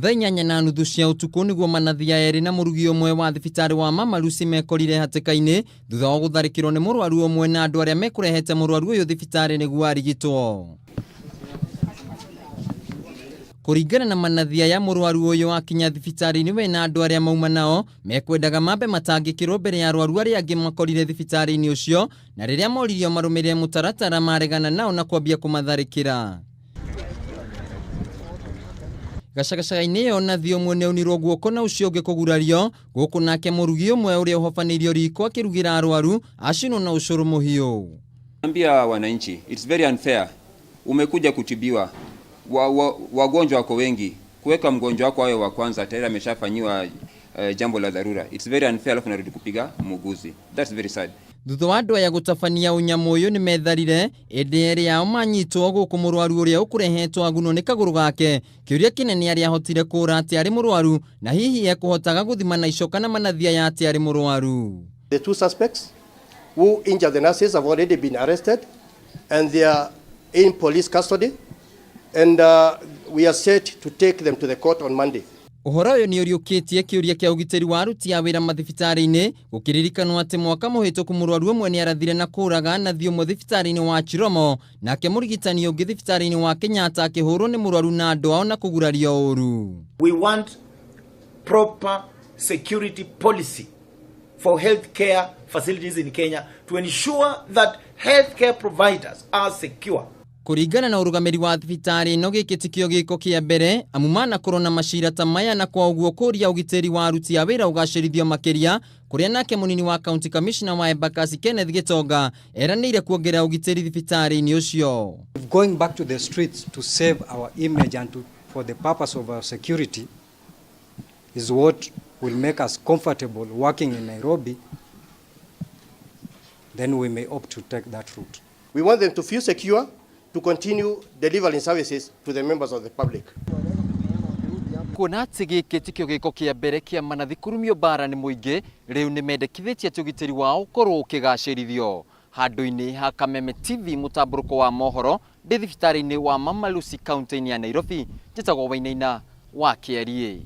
Thaa 8:30 cia utuku niguo Manathi eri na murugi umwe wa thibitari wa Mamarusi mekorire hatika-ini thutha wa gutharikirwo ni Murwaru umwe na andu aria mekurehete Murwaru uyu thibitari niguo arigitwo. Kurigana na Manathi ya Murwaru uyu akinya thibitari-ini we na andu aria mauma nao mekwendaga mambe matangikirwo mbere ya arwaru aria angi makorire thibitari-ini ucio, na riria moririo marumirire mutaratara maregana nao na kwambia kumatharikira. Gacagacaga-ini iyo Nathi umwe ni aunirwo guoko na ucio akigurario, guku nake murugi umwe uria ahobaniirio riko akirugira arwaru acinwo na curu muhiu. Ambia wananchi, it's very unfair. Umekuja kutibiwa, wagonjwa wako wengi, kuweka mgonjwa wako awe wa kwanza tayari ameshafanyiwa jambo la dharura. It's very unfair, alafu narudi kupiga muuguzi. That's very sad. Thutha wa andu aya gutabania unyamu uyu ni metharire indi eri yao manyitwo guku Murwaru uria ukurehetwo agunwo ni kaguru gake. Kiuria kinene aria hotire kura ati ari Murwaru na hihi ekuhotaga guthima na icoka na Manathi ya ati ari Murwaru. The two suspects who injured the nurses have already been arrested and they are in police custody, and we are set to take them to the court on Monday. Uhoro uyu ni uriukitie kiuria kia ugiteri wa aruti a wira mathibitari-ini gukiririkanwo ati mwaka muhituku Murwaru umwe ni arathire na kuraga Nathi umwe thibitari-ini wa Chiromo, nake murigitani ungi thibitari-ini wa Kenyatta akihurwo ni Murwaru na andu ao na kugurario uru. We want proper security policy for healthcare facilities in Kenya to ensure that healthcare providers are secure. Kurigana na urugamiri wa thibitari no gikitikio Giko kia mbere amumana korona mashira tamaya na kwa uguo kuria ugiteri wa aruti a wira ugacirithio makiria kuria nake munini wa county commissioner wa Embakasi Kenneth Gitonga eranire kuongerera ugiteri thibitari-ini ucio. Going back to the streets to save our image and for the purpose of our security is what will make us comfortable working in Nairobi. Then we may opt to take that route. We want them to feel secure to continue delivering services to the members of the public. Kuona ati gikitikio Giko kia mbere kia Manathi kurumio bara ni muingi, riu ni mendekithitie ati ugiteri wao ukorwo ukigacirithio. Handu-ini ha Kameme TV mutamburuko wa mohoro ndi thibitari-ini wa Mamarusi kaunti-ini ya Nairobi, njitagwo Wainaina wa Kiarie.